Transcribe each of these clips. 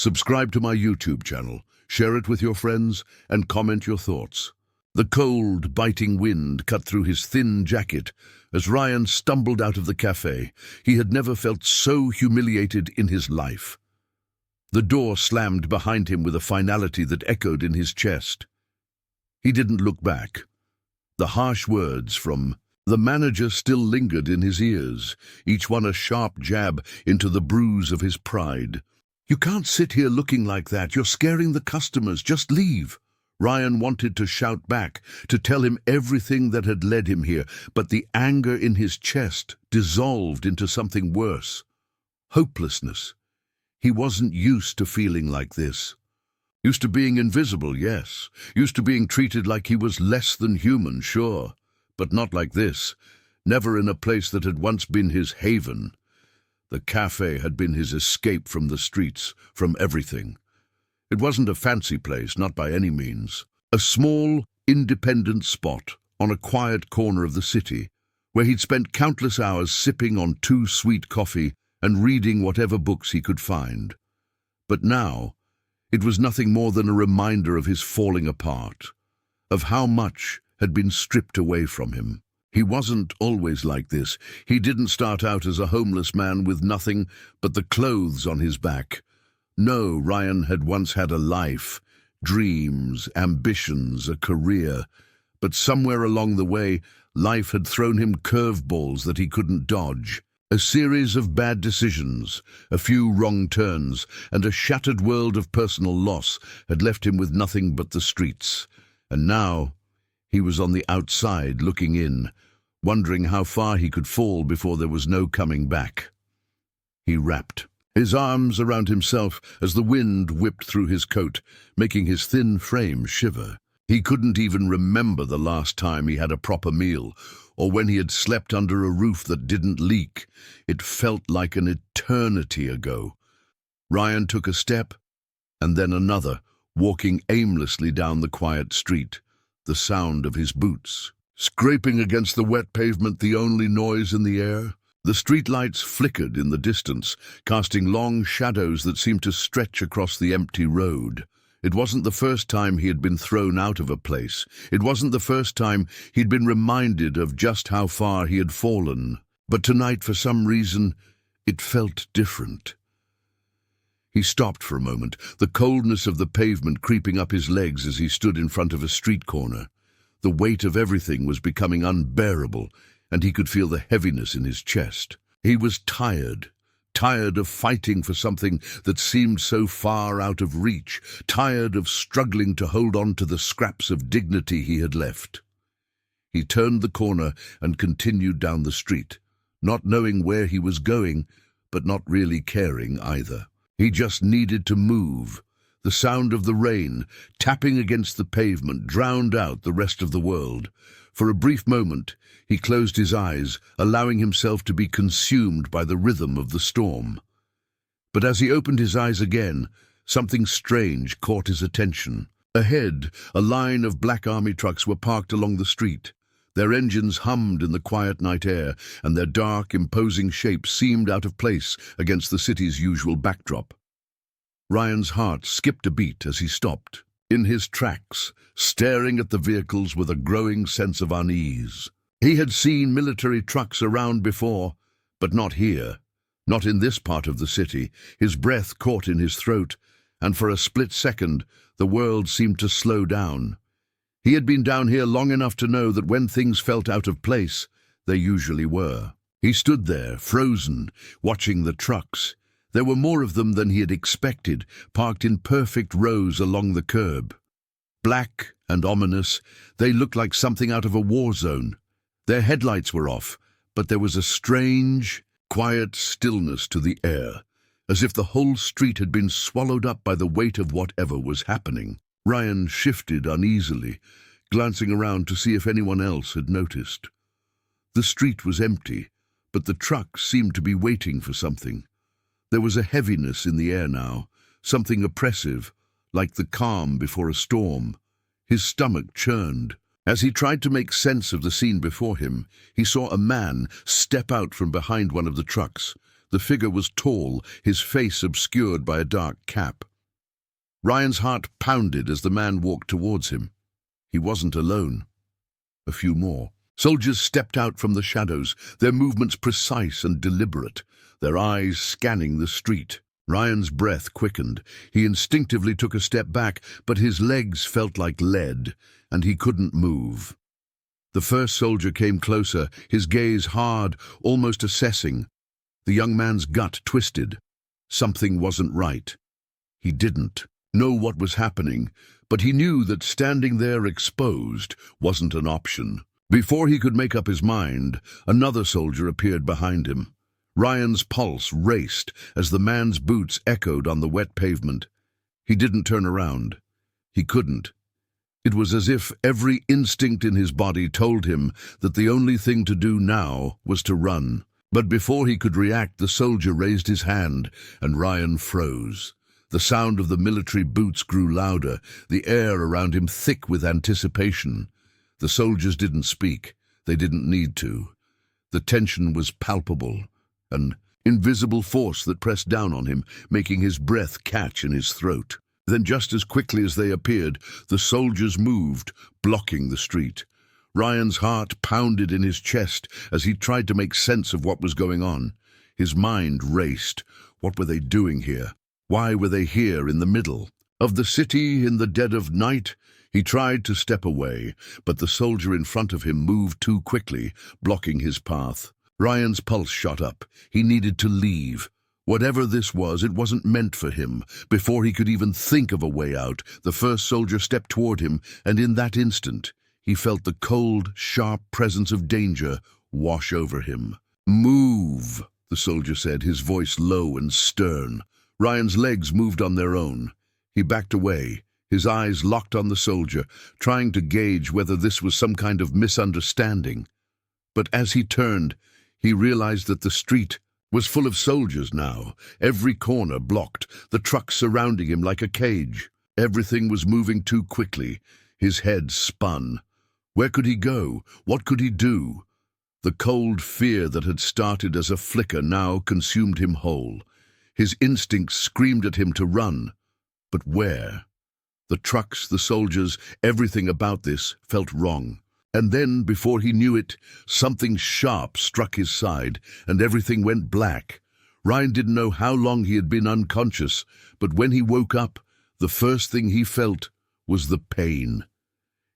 Subscribe to my YouTube channel, share it with your friends, and comment your thoughts. The cold, biting wind cut through his thin jacket as Ryan stumbled out of the cafe. He had never felt so humiliated in his life. The door slammed behind him with a finality that echoed in his chest. He didn't look back. The harsh words from the manager still lingered in his ears, each one a sharp jab into the bruise of his pride. "You can't sit here looking like that. You're scaring the customers. Just leave." Ryan wanted to shout back, to tell him everything that had led him here, but the anger in his chest dissolved into something worse. Hopelessness. He wasn't used to feeling like this. Used to being invisible, yes. Used to being treated like he was less than human, sure. But not like this. Never in a place that had once been his haven. The cafe had been his escape from the streets, from everything. It wasn't a fancy place, not by any means. A small, independent spot on a quiet corner of the city, where he'd spent countless hours sipping on too sweet coffee and reading whatever books he could find. But now, it was nothing more than a reminder of his falling apart, of how much had been stripped away from him. He wasn't always like this. He didn't start out as a homeless man with nothing but the clothes on his back. No, Ryan had once had a life, dreams, ambitions, a career. But somewhere along the way, life had thrown him curveballs that he couldn't dodge. A series of bad decisions, a few wrong turns, and a shattered world of personal loss had left him with nothing but the streets. And now he was on the outside looking in, wondering how far he could fall before there was no coming back. He wrapped his arms around himself as the wind whipped through his coat, making his thin frame shiver. He couldn't even remember the last time he had a proper meal, or when he had slept under a roof that didn't leak. It felt like an eternity ago. Ryan took a step, and then another, walking aimlessly down the quiet street, the sound of his boots scraping against the wet pavement, the only noise in the air. The streetlights flickered in the distance, casting long shadows that seemed to stretch across the empty road. It wasn't the first time he had been thrown out of a place. It wasn't the first time he'd been reminded of just how far he had fallen. But tonight, for some reason, it felt different. He stopped for a moment, the coldness of the pavement creeping up his legs as he stood in front of a street corner. The weight of everything was becoming unbearable, and he could feel the heaviness in his chest. He was tired of fighting for something that seemed so far out of reach, tired of struggling to hold on to the scraps of dignity he had left. He turned the corner and continued down the street, not knowing where he was going, but not really caring either. He just needed to move. The sound of the rain tapping against the pavement drowned out the rest of the world. For a brief moment, he closed his eyes, allowing himself to be consumed by the rhythm of the storm. But as he opened his eyes again, something strange caught his attention. Ahead, a line of black army trucks were parked along the street. Their engines hummed in the quiet night air, and their dark, imposing shapes seemed out of place against the city's usual backdrop. Ryan's heart skipped a beat as he stopped, in his tracks, staring at the vehicles with a growing sense of unease. He had seen military trucks around before, but not here, not in this part of the city. His breath caught in his throat, and for a split second, the world seemed to slow down. He had been down here long enough to know that when things felt out of place, they usually were. He stood there, frozen, watching the trucks. There were more of them than he had expected, parked in perfect rows along the curb. Black and ominous, they looked like something out of a war zone. Their headlights were off, but there was a strange, quiet stillness to the air, as if the whole street had been swallowed up by the weight of whatever was happening. Ryan shifted uneasily, glancing around to see if anyone else had noticed. The street was empty, but the trucks seemed to be waiting for something. There was a heaviness in the air now, something oppressive, like the calm before a storm. His stomach churned. As he tried to make sense of the scene before him, he saw a man step out from behind one of the trucks. The figure was tall, his face obscured by a dark cap. Ryan's heart pounded as the man walked towards him. He wasn't alone. A few more. Soldiers stepped out from the shadows, their movements precise and deliberate, their eyes scanning the street. Ryan's breath quickened. He instinctively took a step back, but his legs felt like lead, and he couldn't move. The first soldier came closer, his gaze hard, almost assessing. The young man's gut twisted. Something wasn't right. He didn't know what was happening, but he knew that standing there exposed wasn't an option. Before he could make up his mind, another soldier appeared behind him. Ryan's pulse raced as the man's boots echoed on the wet pavement. He didn't turn around. He couldn't. It was as if every instinct in his body told him that the only thing to do now was to run. But before he could react, the soldier raised his hand, and Ryan froze. The sound of the military boots grew louder, the air around him thick with anticipation. The soldiers didn't speak. They didn't need to. The tension was palpable, an invisible force that pressed down on him, making his breath catch in his throat. Then, just as quickly as they appeared, the soldiers moved, blocking the street. Ryan's heart pounded in his chest as he tried to make sense of what was going on. His mind raced. What were they doing here? Why were they here in the middle of the city in the dead of night? He tried to step away, but the soldier in front of him moved too quickly, blocking his path. Ryan's pulse shot up. He needed to leave. Whatever this was, it wasn't meant for him. Before he could even think of a way out, the first soldier stepped toward him, and in that instant, he felt the cold, sharp presence of danger wash over him. "Move," the soldier said, his voice low and stern. Ryan's legs moved on their own. He backed away, his eyes locked on the soldier, trying to gauge whether this was some kind of misunderstanding. But as he turned, he realized that the street was full of soldiers now, every corner blocked, the trucks surrounding him like a cage. Everything was moving too quickly. His head spun. Where could he go? What could he do? The cold fear that had started as a flicker now consumed him whole. His instincts screamed at him to run. But where? The trucks, the soldiers, everything about this felt wrong. And then, before he knew it, something sharp struck his side, and everything went black. Ryan didn't know how long he had been unconscious, but when he woke up, the first thing he felt was the pain.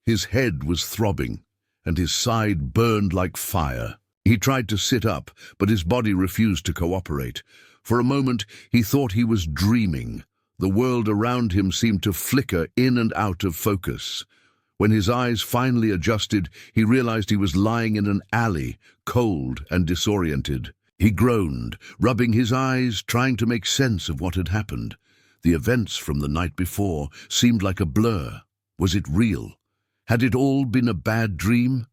His head was throbbing, and his side burned like fire. He tried to sit up, but his body refused to cooperate. For a moment, he thought he was dreaming. The world around him seemed to flicker in and out of focus. When his eyes finally adjusted, he realized he was lying in an alley, cold and disoriented. He groaned, rubbing his eyes, trying to make sense of what had happened. The events from the night before seemed like a blur. Was it real? Had it all been a bad dream?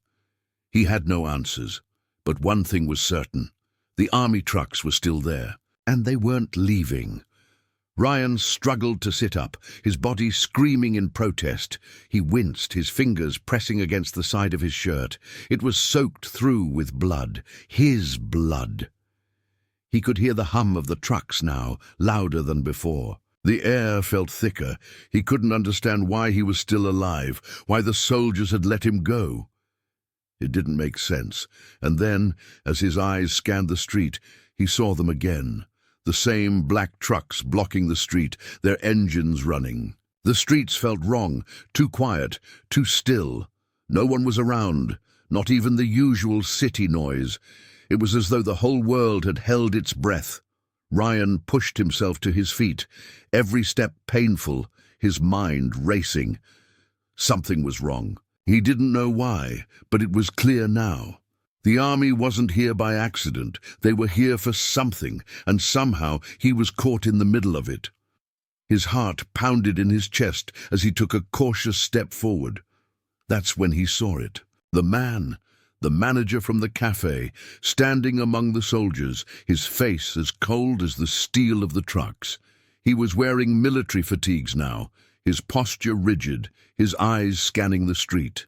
He had no answers, but one thing was certain. The army trucks were still there, and they weren't leaving. Ryan struggled to sit up, his body screaming in protest. He winced, his fingers pressing against the side of his shirt. It was soaked through with blood, his blood. He could hear the hum of the trucks now, louder than before. The air felt thicker. He couldn't understand why he was still alive, why the soldiers had let him go. It didn't make sense. And then, as his eyes scanned the street, he saw them again. The same black trucks blocking the street, their engines running. The streets felt wrong, too quiet, too still. No one was around, not even the usual city noise. It was as though the whole world had held its breath. Ryan pushed himself to his feet, every step painful, his mind racing. Something was wrong. He didn't know why, but it was clear now. The army wasn't here by accident. They were here for something, and somehow he was caught in the middle of it. His heart pounded in his chest as he took a cautious step forward. That's when he saw it. The man, the manager from the café, standing among the soldiers, his face as cold as the steel of the trucks. He was wearing military fatigues now, his posture rigid, his eyes scanning the street.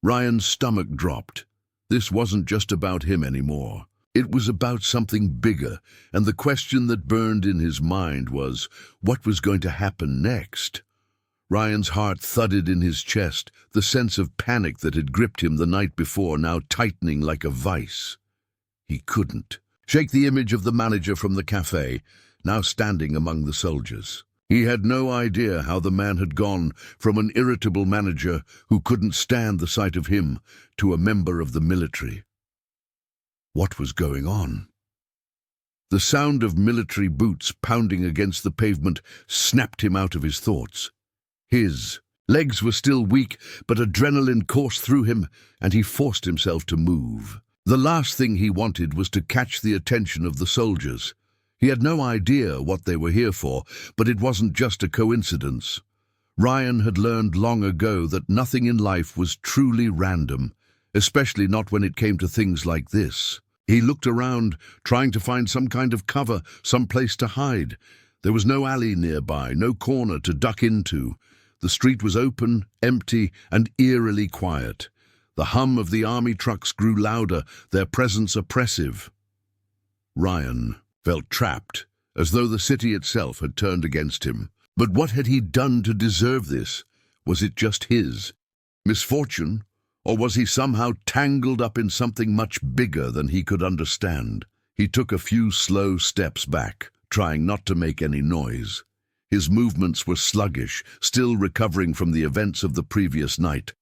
Ryan's stomach dropped. This wasn't just about him anymore. It was about something bigger, and the question that burned in his mind was, what was going to happen next? Ryan's heart thudded in his chest, the sense of panic that had gripped him the night before now tightening like a vice. He couldn't shake the image of the manager from the café, now standing among the soldiers. He had no idea how the man had gone from an irritable manager who couldn't stand the sight of him to a member of the military. What was going on? The sound of military boots pounding against the pavement snapped him out of his thoughts. His legs were still weak, but adrenaline coursed through him, and he forced himself to move. The last thing he wanted was to catch the attention of the soldiers. He had no idea what they were here for, but it wasn't just a coincidence. Ryan had learned long ago that nothing in life was truly random, especially not when it came to things like this. He looked around, trying to find some kind of cover, some place to hide. There was no alley nearby, no corner to duck into. The street was open, empty, and eerily quiet. The hum of the army trucks grew louder, their presence oppressive. Ryan felt trapped, as though the city itself had turned against him. But what had he done to deserve this? Was it just his misfortune, or was he somehow tangled up in something much bigger than he could understand? He took a few slow steps back, trying not to make any noise. His movements were sluggish, still recovering from the events of the previous night.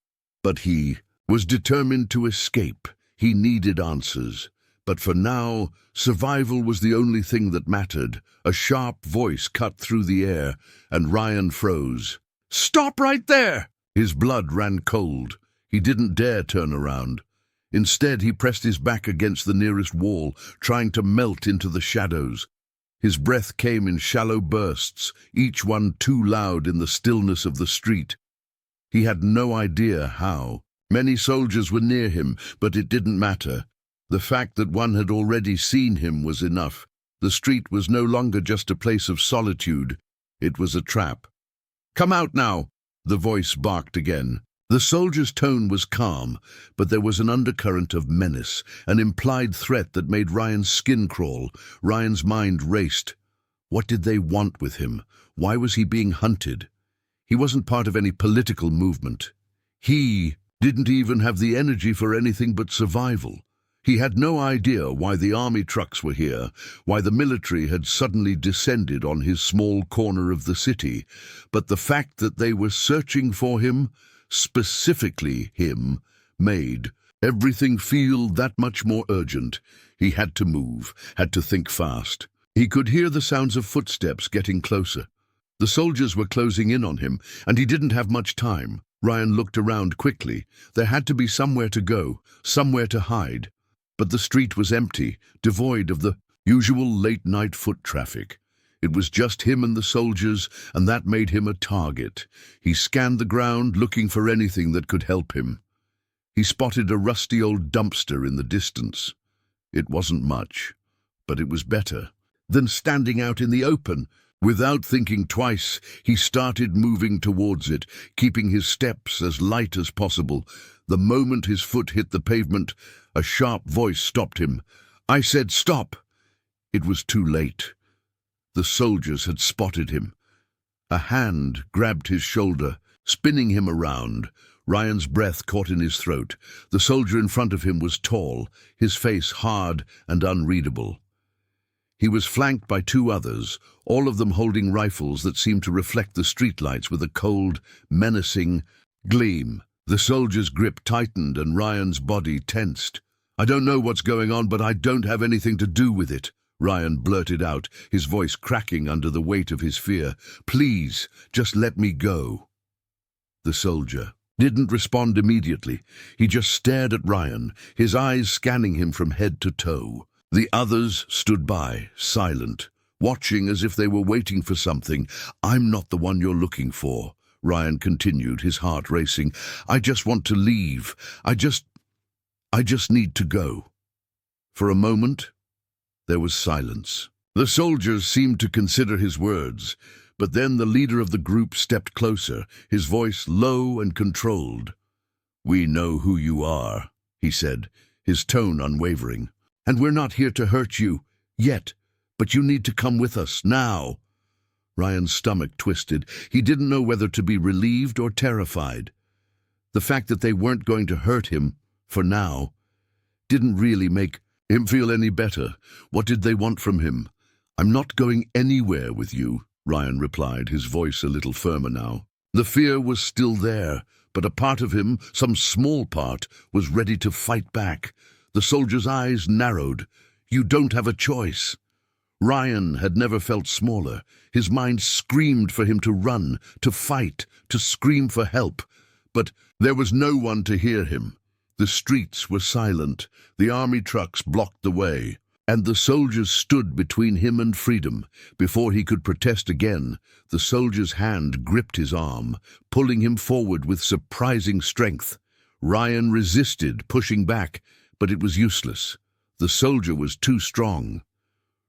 But he was determined to escape. He needed answers. But for now, survival was the only thing that mattered. A sharp voice cut through the air, and Ryan froze. "Stop right there!" His blood ran cold. He didn't dare turn around. Instead, he pressed his back against the nearest wall, trying to melt into the shadows. His breath came in shallow bursts, each one too loud in the stillness of the street. He had no idea how. Many soldiers were near him, but it didn't matter. The fact that one had already seen him was enough. The street was no longer just a place of solitude. It was a trap. "Come out now!" the voice barked again. The soldier's tone was calm, but there was an undercurrent of menace, an implied threat that made Ryan's skin crawl. Ryan's mind raced. What did they want with him? Why was he being hunted? He wasn't part of any political movement. He didn't even have the energy for anything but survival. He had no idea why the army trucks were here, why the military had suddenly descended on his small corner of the city, but the fact that they were searching for him, specifically him, made everything feel that much more urgent. He had to move, had to think fast. He could hear the sounds of footsteps getting closer. The soldiers were closing in on him, and he didn't have much time. Ryan looked around quickly. There had to be somewhere to go, somewhere to hide. But the street was empty, devoid of the usual late-night foot traffic. It was just him and the soldiers, and that made him a target. He scanned the ground, looking for anything that could help him. He spotted a rusty old dumpster in the distance. It wasn't much, but it was better than standing out in the open. Without thinking twice, he started moving towards it, keeping his steps as light as possible. The moment his foot hit the pavement, a sharp voice stopped him. "I said stop!" It was too late. The soldiers had spotted him. A hand grabbed his shoulder, spinning him around. Ryan's breath caught in his throat. The soldier in front of him was tall, his face hard and unreadable. He was flanked by two others, all of them holding rifles that seemed to reflect the streetlights with a cold, menacing gleam. The soldier's grip tightened and Ryan's body tensed. "I don't know what's going on, but I don't have anything to do with it," Ryan blurted out, his voice cracking under the weight of his fear. "Please, just let me go." The soldier didn't respond immediately. He just stared at Ryan, his eyes scanning him from head to toe. The others stood by, silent, watching as if they were waiting for something. "I'm not the one you're looking for," Ryan continued, his heart racing. "I just want to leave. I just need to go." For a moment, there was silence. The soldiers seemed to consider his words, but then the leader of the group stepped closer, his voice low and controlled. "We know who you are," he said, his tone unwavering. And we're not here to hurt you, yet, but you need to come with us, now." Ryan's stomach twisted. He didn't know whether to be relieved or terrified. The fact that they weren't going to hurt him, for now, didn't really make him feel any better. What did they want from him? "I'm not going anywhere with you," Ryan replied, his voice a little firmer now. The fear was still there, but a part of him, some small part, was ready to fight back. The soldier's eyes narrowed. "You don't have a choice." Ryan had never felt smaller. His mind screamed for him to run, to fight, to scream for help. But there was no one to hear him. The streets were silent, the army trucks blocked the way, and the soldiers stood between him and freedom. Before he could protest again, the soldier's hand gripped his arm, pulling him forward with surprising strength. Ryan resisted, pushing back, but it was useless. The soldier was too strong.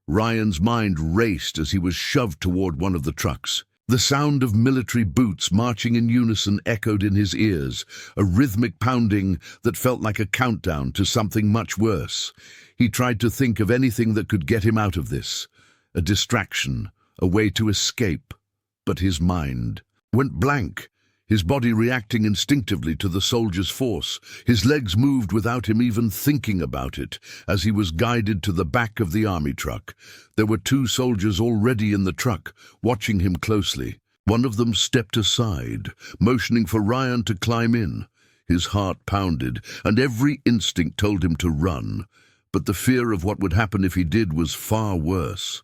Ryan's mind raced as he was shoved toward one of the trucks. The sound of military boots marching in unison echoed in his ears, a rhythmic pounding that felt like a countdown to something much worse. He tried to think of anything that could get him out of this, a distraction, a way to escape, but his mind went blank, his body reacting instinctively to the soldier's force. His legs moved without him even thinking about it as he was guided to the back of the army truck. There were 2 soldiers already in the truck, watching him closely. One of them stepped aside, motioning for Ryan to climb in. His heart pounded, and every instinct told him to run, but the fear of what would happen if he did was far worse.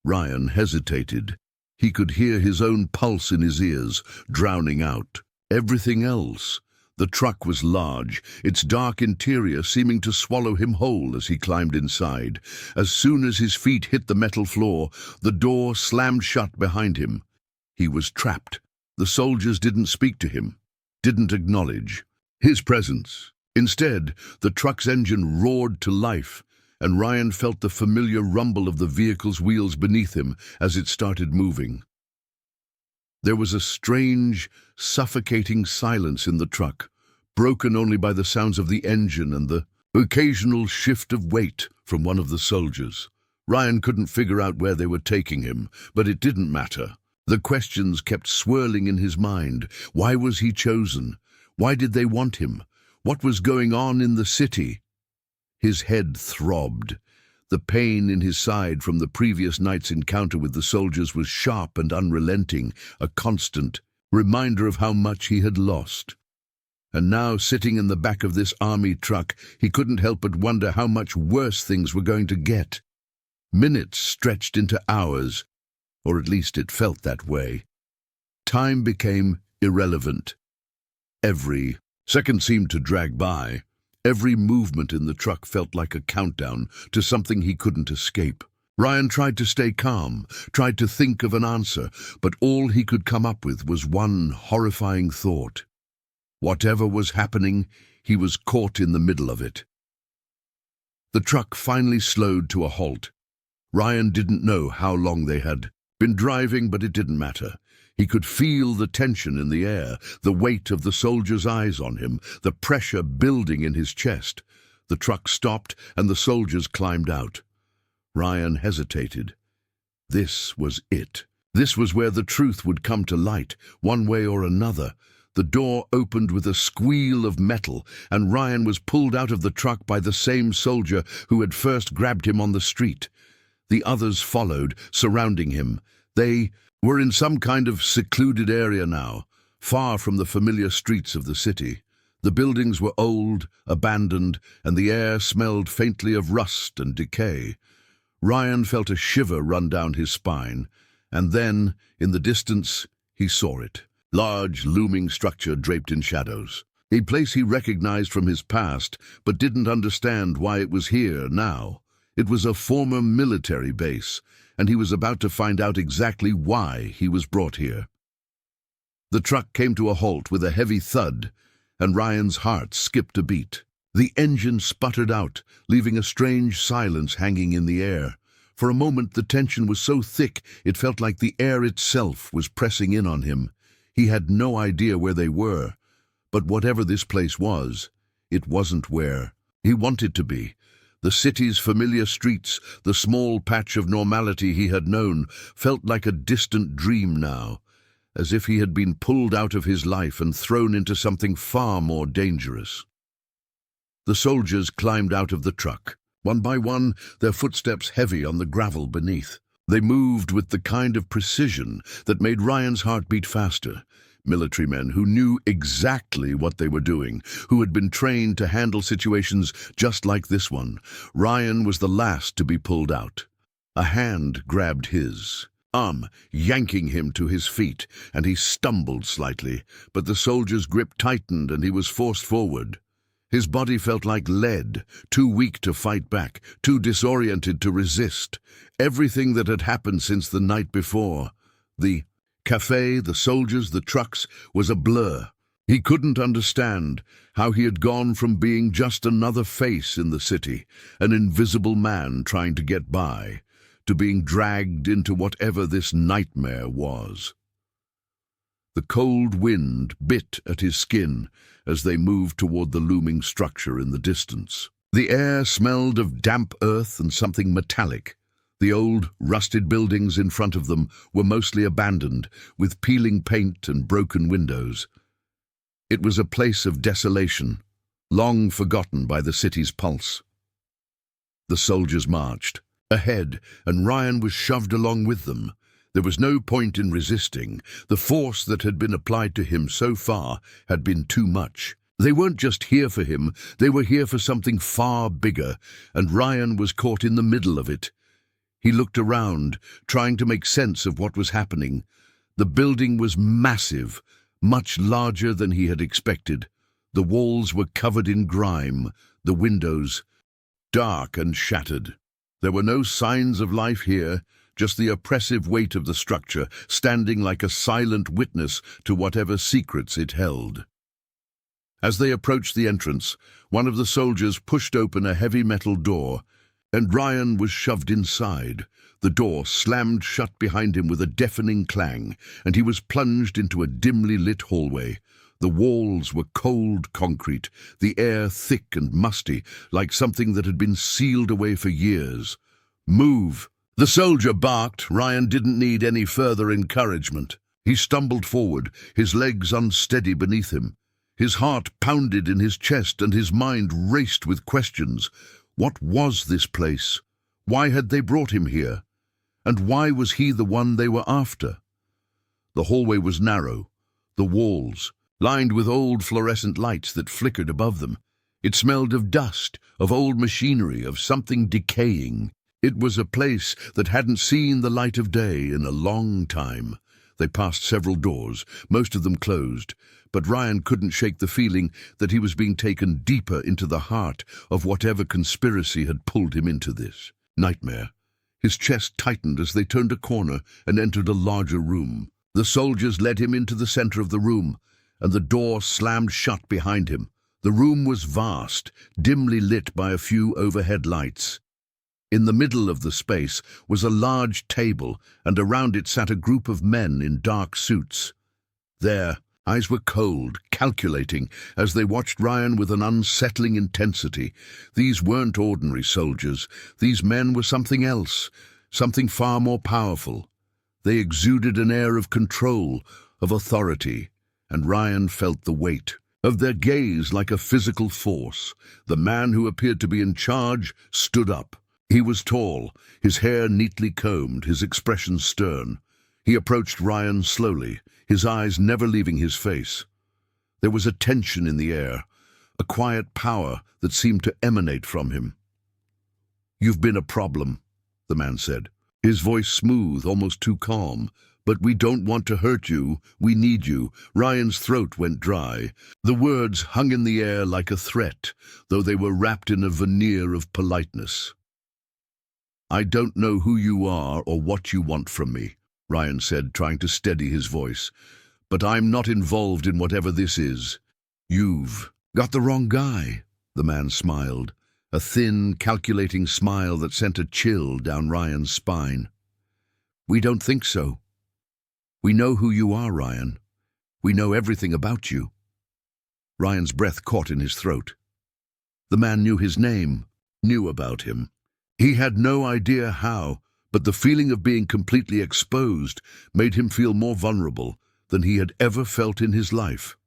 Ryan hesitated. He could hear his own pulse in his ears, drowning out everything else. The truck was large, its dark interior seeming to swallow him whole as he climbed inside. As soon as his feet hit the metal floor, the door slammed shut behind him. He was trapped. The soldiers didn't speak to him, didn't acknowledge his presence. Instead, the truck's engine roared to life, and Ryan felt the familiar rumble of the vehicle's wheels beneath him as it started moving. There was a strange, suffocating silence in the truck, broken only by the sounds of the engine and the occasional shift of weight from one of the soldiers. Ryan couldn't figure out where they were taking him, but it didn't matter. The questions kept swirling in his mind. Why was he chosen? Why did they want him? What was going on in the city? His head throbbed. The pain in his side from the previous night's encounter with the soldiers was sharp and unrelenting, a constant reminder of how much he had lost. And now, sitting in the back of this army truck, he couldn't help but wonder how much worse things were going to get. Minutes stretched into hours, or at least it felt that way. Time became irrelevant. Every second seemed to drag by. Every movement in the truck felt like a countdown to something he couldn't escape. Ryan tried to stay calm, tried to think of an answer, but all he could come up with was one horrifying thought. Whatever was happening, he was caught in the middle of it. The truck finally slowed to a halt. Ryan didn't know how long they had been driving, but it didn't matter. He could feel the tension in the air, the weight of the soldiers' eyes on him, the pressure building in his chest. The truck stopped, and the soldiers climbed out. Ryan hesitated. This was it. This was where the truth would come to light, one way or another. The door opened with a squeal of metal, and Ryan was pulled out of the truck by the same soldier who had first grabbed him on the street. The others followed, surrounding him. They were in some kind of secluded area now, far from the familiar streets of the city. The buildings were old, abandoned, and the air smelled faintly of rust and decay. Ryan felt a shiver run down his spine, and then, in the distance, he saw it. Large, looming structure draped in shadows. A place he recognized from his past, but didn't understand why it was here now. It was a former military base, and he was about to find out exactly why he was brought here. The truck came to a halt with a heavy thud, and Ryan's heart skipped a beat. The engine sputtered out, leaving a strange silence hanging in the air. For a moment the tension was so thick it felt like the air itself was pressing in on him. He had no idea where they were, but whatever this place was, it wasn't where he wanted to be. The city's familiar streets, the small patch of normality he had known, felt like a distant dream now, as if he had been pulled out of his life and thrown into something far more dangerous. The soldiers climbed out of the truck. One by one, their footsteps heavy on the gravel beneath. They moved with the kind of precision that made Ryan's heart beat faster. Military men who knew exactly what they were doing, who had been trained to handle situations just like this one. Ryan was the last to be pulled out. A hand grabbed his arm, yanking him to his feet, and he stumbled slightly, but the soldier's grip tightened and he was forced forward. His body felt like lead, too weak to fight back, too disoriented to resist. Everything that had happened since the night before, the café, the soldiers, the trucks, was a blur. He couldn't understand how he had gone from being just another face in the city, an invisible man trying to get by, to being dragged into whatever this nightmare was. The cold wind bit at his skin as they moved toward the looming structure in the distance. The air smelled of damp earth and something metallic. The old, rusted buildings in front of them were mostly abandoned, with peeling paint and broken windows. It was a place of desolation, long forgotten by the city's pulse. The soldiers marched ahead, and Ryan was shoved along with them. There was no point in resisting. The force that had been applied to him so far had been too much. They weren't just here for him, they were here for something far bigger, and Ryan was caught in the middle of it. He looked around, trying to make sense of what was happening. The building was massive, much larger than he had expected. The walls were covered in grime, the windows dark and shattered. There were no signs of life here, just the oppressive weight of the structure, standing like a silent witness to whatever secrets it held. As they approached the entrance, one of the soldiers pushed open a heavy metal door, and Ryan was shoved inside. The door slammed shut behind him with a deafening clang, and he was plunged into a dimly lit hallway. The walls were cold concrete, the air thick and musty, like something that had been sealed away for years. "Move!" The soldier barked. Ryan didn't need any further encouragement. He stumbled forward, his legs unsteady beneath him. His heart pounded in his chest and his mind raced with questions. What was this place? Why had they brought him here? And why was he the one they were after? The hallway was narrow, the walls lined with old fluorescent lights that flickered above them. It smelled of dust, of old machinery, of something decaying. It was a place that hadn't seen the light of day in a long time. They passed several doors, most of them closed, but Ryan couldn't shake the feeling that he was being taken deeper into the heart of whatever conspiracy had pulled him into this nightmare. His chest tightened as they turned a corner and entered a larger room. The soldiers led him into the center of the room, and the door slammed shut behind him. The room was vast, dimly lit by a few overhead lights. In the middle of the space was a large table, and around it sat a group of men in dark suits. Their eyes were cold, calculating, as they watched Ryan with an unsettling intensity. These weren't ordinary soldiers. These men were something else, something far more powerful. They exuded an air of control, of authority, and Ryan felt the weight of their gaze like a physical force. The man who appeared to be in charge stood up. He was tall, his hair neatly combed, his expression stern. He approached Ryan slowly, his eyes never leaving his face. There was a tension in the air, a quiet power that seemed to emanate from him. "You've been a problem," the man said, his voice smooth, almost too calm. "But we don't want to hurt you. We need you." Ryan's throat went dry. The words hung in the air like a threat, though they were wrapped in a veneer of politeness. "I don't know who you are or what you want from me," Ryan said, trying to steady his voice. "But I'm not involved in whatever this is. You've got the wrong guy." The man smiled, a thin, calculating smile that sent a chill down Ryan's spine. "We don't think so. We know who you are, Ryan. We know everything about you." Ryan's breath caught in his throat. The man knew his name. knew about him. He had no idea how, but the feeling of being completely exposed made him feel more vulnerable than he had ever felt in his life.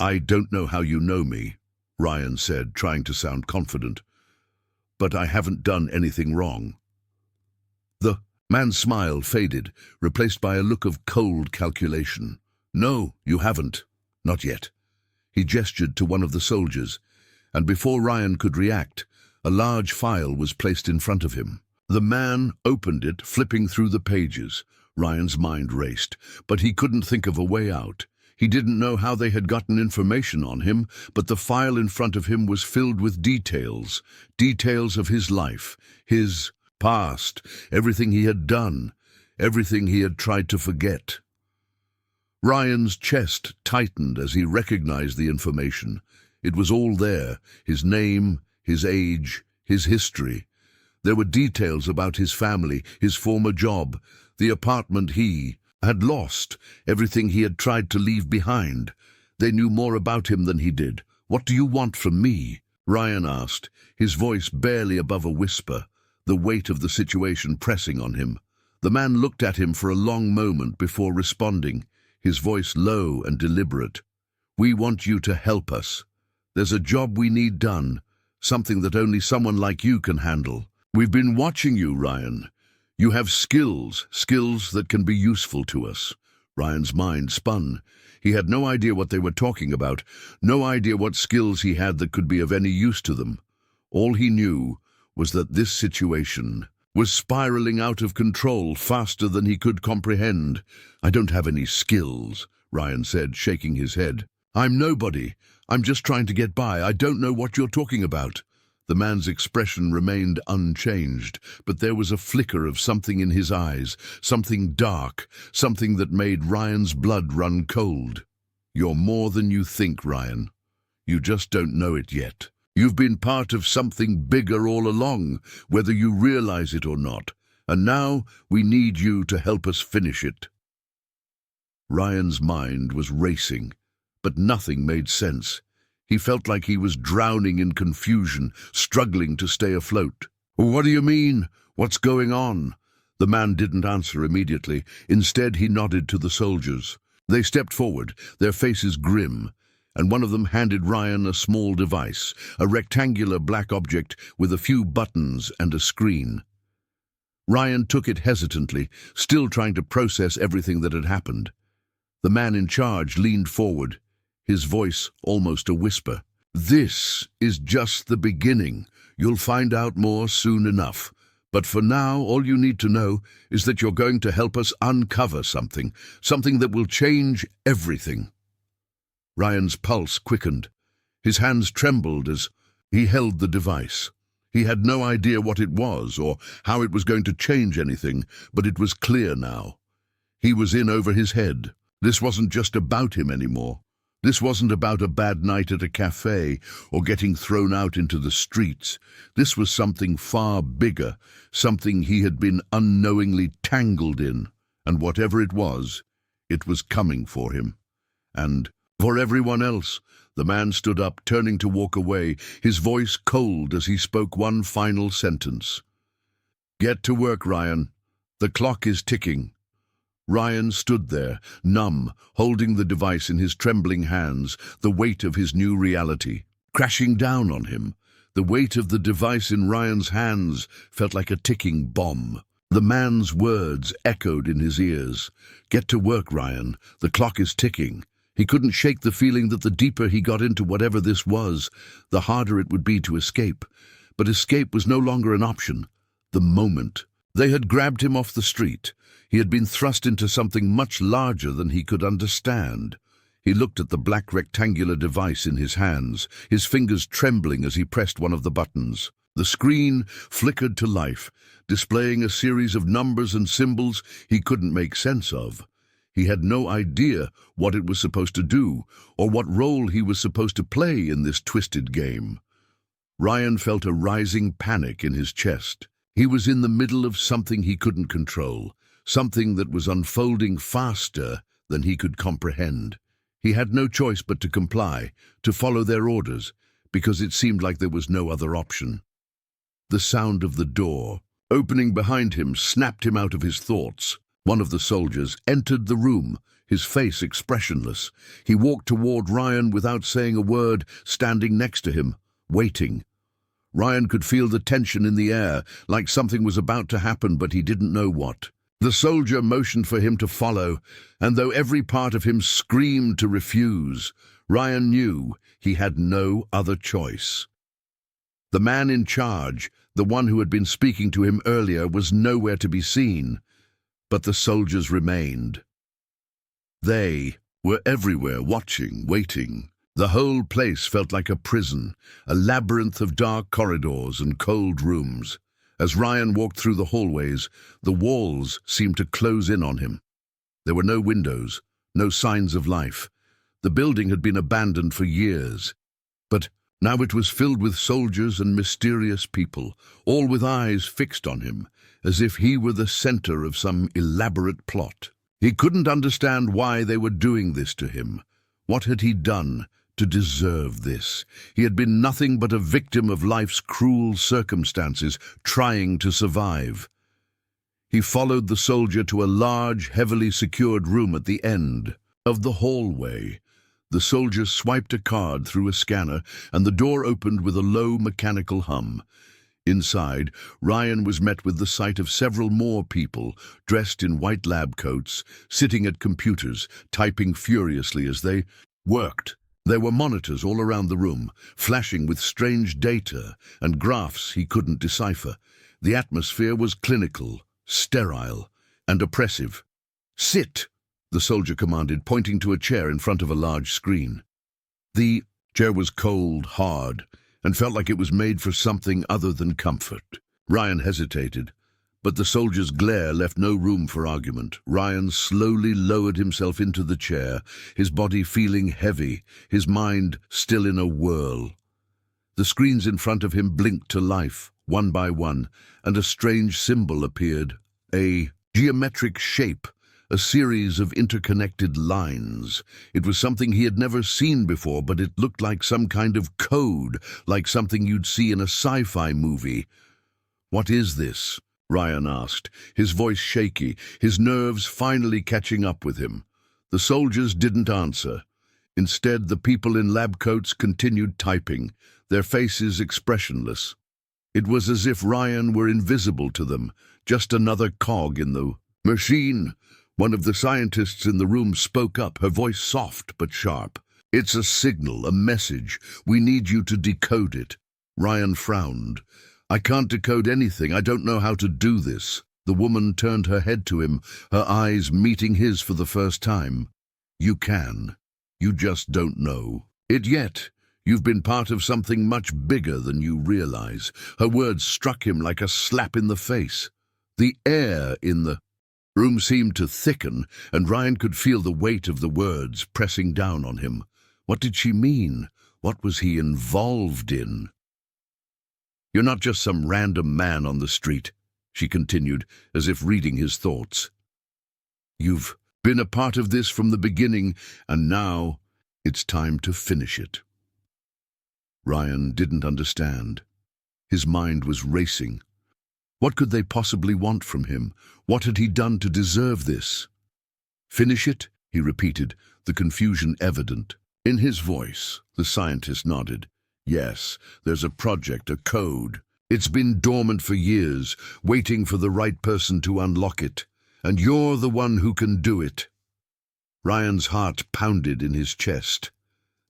"I don't know how you know me," Ryan said, trying to sound confident, "but I haven't done anything wrong." The man's smile faded, replaced by a look of cold calculation. "No, you haven't. Not yet." He gestured to one of the soldiers, and before Ryan could react, a large file was placed in front of him. The man opened it, flipping through the pages. Ryan's mind raced, but he couldn't think of a way out. He didn't know how they had gotten information on him, but the file in front of him was filled with details of his life, his past, everything he had done, everything he had tried to forget. Ryan's chest tightened as he recognized the information. It was all there, his name, his age, his history. There were details about his family, his former job, the apartment he had lost, everything he had tried to leave behind. They knew more about him than he did. "What do you want from me?" Ryan asked, his voice barely above a whisper, the weight of the situation pressing on him. The man looked at him for a long moment before responding, his voice low and deliberate. "We want you to help us. There's a job we need done, something that only someone like you can handle. We've been watching you, Ryan. You have skills that can be useful to us." Ryan's mind spun. He had no idea what they were talking about, no idea what skills he had that could be of any use to them. All he knew was that this situation was spiraling out of control faster than he could comprehend. "I don't have any skills," Ryan said, shaking his head. "I'm nobody. I'm just trying to get by. I don't know what you're talking about." The man's expression remained unchanged, but there was a flicker of something in his eyes, something dark, something that made Ryan's blood run cold. "You're more than you think, Ryan. You just don't know it yet. You've been part of something bigger all along, whether you realize it or not, and now we need you to help us finish it." Ryan's mind was racing, but nothing made sense. He felt like he was drowning in confusion, struggling to stay afloat. "What do you mean? What's going on?" The man didn't answer immediately. Instead, he nodded to the soldiers. They stepped forward, their faces grim, and one of them handed Ryan a small device, a rectangular black object with a few buttons and a screen. Ryan took it hesitantly, still trying to process everything that had happened. The man in charge leaned forward, his voice almost a whisper. "This is just the beginning. You'll find out more soon enough. But for now, all you need to know is that you're going to help us uncover something that will change everything." Ryan's pulse quickened. His hands trembled as he held the device. He had no idea what it was or how it was going to change anything, but it was clear now. He was in over his head. This wasn't just about him anymore. This wasn't about a bad night at a café or getting thrown out into the streets. This was something far bigger, something he had been unknowingly tangled in, and whatever it was coming for him. And for everyone else. The man stood up, turning to walk away, his voice cold as he spoke one final sentence. "Get to work, Ryan. The clock is ticking." Ryan stood there, numb, holding the device in his trembling hands, the weight of his new reality crashing down on him. The weight of the device in Ryan's hands felt like a ticking bomb. The man's words echoed in his ears. "Get to work, Ryan. The clock is ticking." He couldn't shake the feeling that the deeper he got into whatever this was, the harder it would be to escape. But escape was no longer an option. The moment. They had grabbed him off the street. He had been thrust into something much larger than he could understand. He looked at the black rectangular device in his hands, his fingers trembling as he pressed one of the buttons. The screen flickered to life, displaying a series of numbers and symbols he couldn't make sense of. He had no idea what it was supposed to do, or what role he was supposed to play in this twisted game. Ryan felt a rising panic in his chest. He was in the middle of something he couldn't control, something that was unfolding faster than he could comprehend. He had no choice but to comply, to follow their orders, because it seemed like there was no other option. The sound of the door opening behind him snapped him out of his thoughts. One of the soldiers entered the room, his face expressionless. He walked toward Ryan without saying a word, standing next to him, waiting. Ryan could feel the tension in the air, like something was about to happen, but he didn't know what. The soldier motioned for him to follow, and though every part of him screamed to refuse, Ryan knew he had no other choice. The man in charge, the one who had been speaking to him earlier, was nowhere to be seen, but the soldiers remained. They were everywhere, watching, waiting. The whole place felt like a prison, a labyrinth of dark corridors and cold rooms. As Ryan walked through the hallways, the walls seemed to close in on him. There were no windows, no signs of life. The building had been abandoned for years. But now it was filled with soldiers and mysterious people, all with eyes fixed on him, as if he were the center of some elaborate plot. He couldn't understand why they were doing this to him. What had he done to deserve this? He had been nothing but a victim of life's cruel circumstances, trying to survive. He followed the soldier to a large, heavily secured room at the end of the hallway. The soldier swiped a card through a scanner, and the door opened with a low mechanical hum. Inside, Ryan was met with the sight of several more people, dressed in white lab coats, sitting at computers, typing furiously as they worked. There were monitors all around the room, flashing with strange data and graphs he couldn't decipher. The atmosphere was clinical, sterile, and oppressive. "Sit," the soldier commanded, pointing to a chair in front of a large screen. The chair was cold, hard, and felt like it was made for something other than comfort. Ryan hesitated, but the soldier's glare left no room for argument. Ryan slowly lowered himself into the chair, his body feeling heavy, his mind still in a whirl. The screens in front of him blinked to life, one by one, and a strange symbol appeared, a geometric shape, a series of interconnected lines. It was something he had never seen before, but it looked like some kind of code, like something you'd see in a sci-fi movie. "What is this?" Ryan asked, his voice shaky, his nerves finally catching up with him. The soldiers didn't answer. Instead, the people in lab coats continued typing, their faces expressionless. It was as if Ryan were invisible to them, just another cog in the machine. One of the scientists in the room spoke up, her voice soft but sharp. "It's a signal, a message. We need you to decode it." Ryan frowned. "I can't decode anything. I don't know how to do this." The woman turned her head to him, her eyes meeting his for the first time. "You can. You just don't know it yet. You've been part of something much bigger than you realize." Her words struck him like a slap in the face. The air in the room seemed to thicken, and Ryan could feel the weight of the words pressing down on him. What did she mean? What was he involved in? "You're not just some random man on the street," she continued, as if reading his thoughts. "You've been a part of this from the beginning, and now it's time to finish it." Ryan didn't understand. His mind was racing. What could they possibly want from him? What had he done to deserve this? "Finish it?" he repeated, the confusion evident. In his voice, the scientist nodded. "Yes, there's a project, a code. It's been dormant for years, waiting for the right person to unlock it. And you're the one who can do it." Ryan's heart pounded in his chest.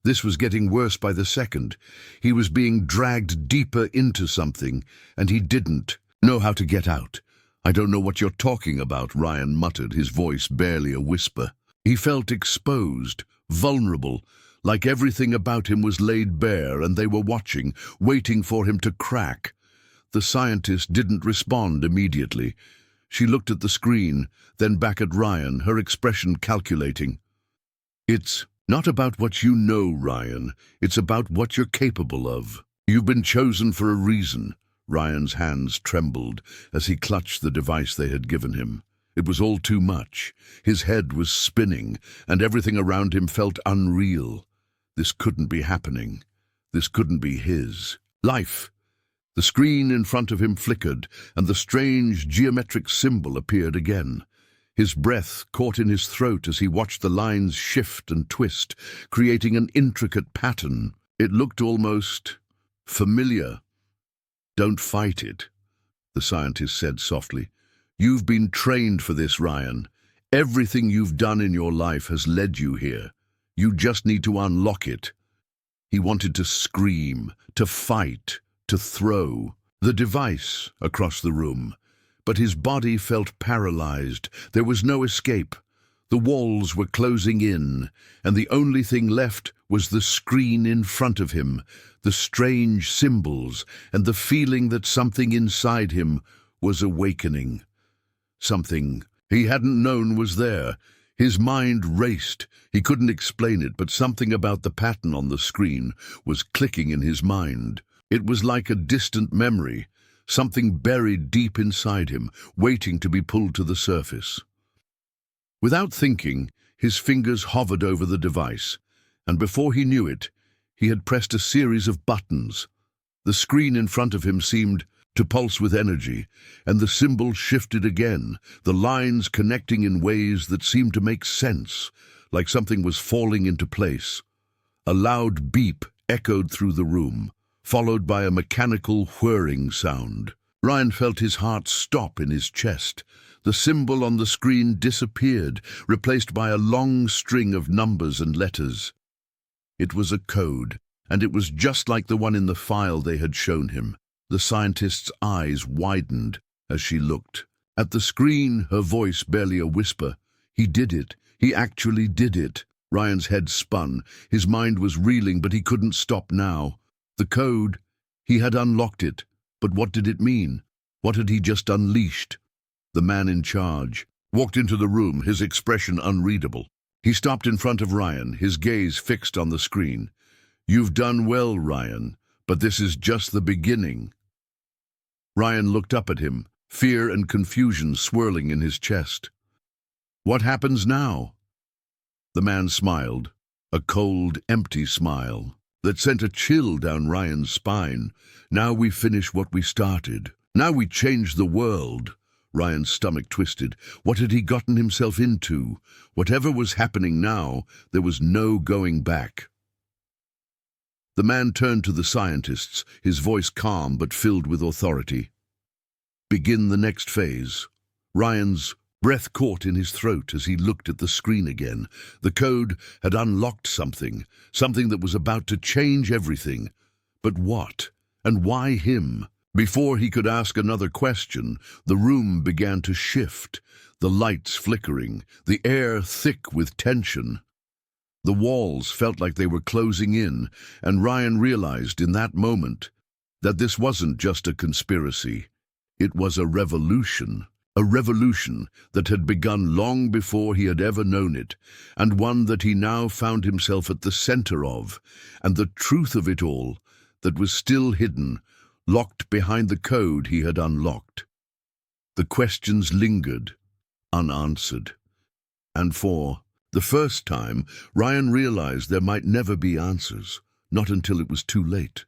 This was getting worse by the second. He was being dragged deeper into something, and he didn't know how to get out. "I don't know what you're talking about," Ryan muttered, his voice barely a whisper. He felt exposed, vulnerable, like everything about him was laid bare and they were watching, waiting for him to crack. The scientist didn't respond immediately. She looked at the screen, then back at Ryan, her expression calculating. "It's not about what you know, Ryan. It's about what you're capable of. You've been chosen for a reason." Ryan's hands trembled as he clutched the device they had given him. It was all too much. His head was spinning, and everything around him felt unreal. This couldn't be happening. This couldn't be his life. The screen in front of him flickered, and the strange geometric symbol appeared again. His breath caught in his throat as he watched the lines shift and twist, creating an intricate pattern. It looked almost familiar. "Don't fight it," the scientist said softly. "You've been trained for this, Ryan. Everything you've done in your life has led you here. You just need to unlock it." He wanted to scream, to fight, to throw the device across the room. But his body felt paralyzed. There was no escape. The walls were closing in, and the only thing left was the screen in front of him, the strange symbols, and the feeling that something inside him was awakening. Something he hadn't known was there. His mind raced. He couldn't explain it, but something about the pattern on the screen was clicking in his mind. It was like a distant memory, something buried deep inside him, waiting to be pulled to the surface. Without thinking, his fingers hovered over the device, and before he knew it, he had pressed a series of buttons. The screen in front of him seemed to pulse with energy, and the symbol shifted again, the lines connecting in ways that seemed to make sense, like something was falling into place. A loud beep echoed through the room, followed by a mechanical whirring sound. Ryan felt his heart stop in his chest. The symbol on the screen disappeared, replaced by a long string of numbers and letters. It was a code, and it was just like the one in the file they had shown him. The scientist's eyes widened as she looked. At the screen, her voice barely a whisper. He did it. He actually did it. Ryan's head spun. His mind was reeling, but he couldn't stop now. The code, he had unlocked it. But what did it mean? What had he just unleashed? The man in charge walked into the room, his expression unreadable. He stopped in front of Ryan, his gaze fixed on the screen. "You've done well, Ryan, but this is just the beginning." Ryan looked up at him, fear and confusion swirling in his chest. "What happens now?" The man smiled, a cold, empty smile that sent a chill down Ryan's spine. "Now we finish what we started. Now we change the world." Ryan's stomach twisted. What had he gotten himself into? Whatever was happening now, there was no going back. The man turned to the scientists, his voice calm but filled with authority. "Begin the next phase." Ryan's breath caught in his throat as he looked at the screen again. The code had unlocked something that was about to change everything. But what? And why him? Before he could ask another question, the room began to shift, the lights flickering, the air thick with tension. The walls felt like they were closing in, and Ryan realized in that moment that this wasn't just a conspiracy. It was a revolution that had begun long before he had ever known it, and one that he now found himself at the center of, and the truth of it all that was still hidden, locked behind the code he had unlocked. The questions lingered, unanswered, and for the first time, Ryan realized there might never be answers, not until it was too late.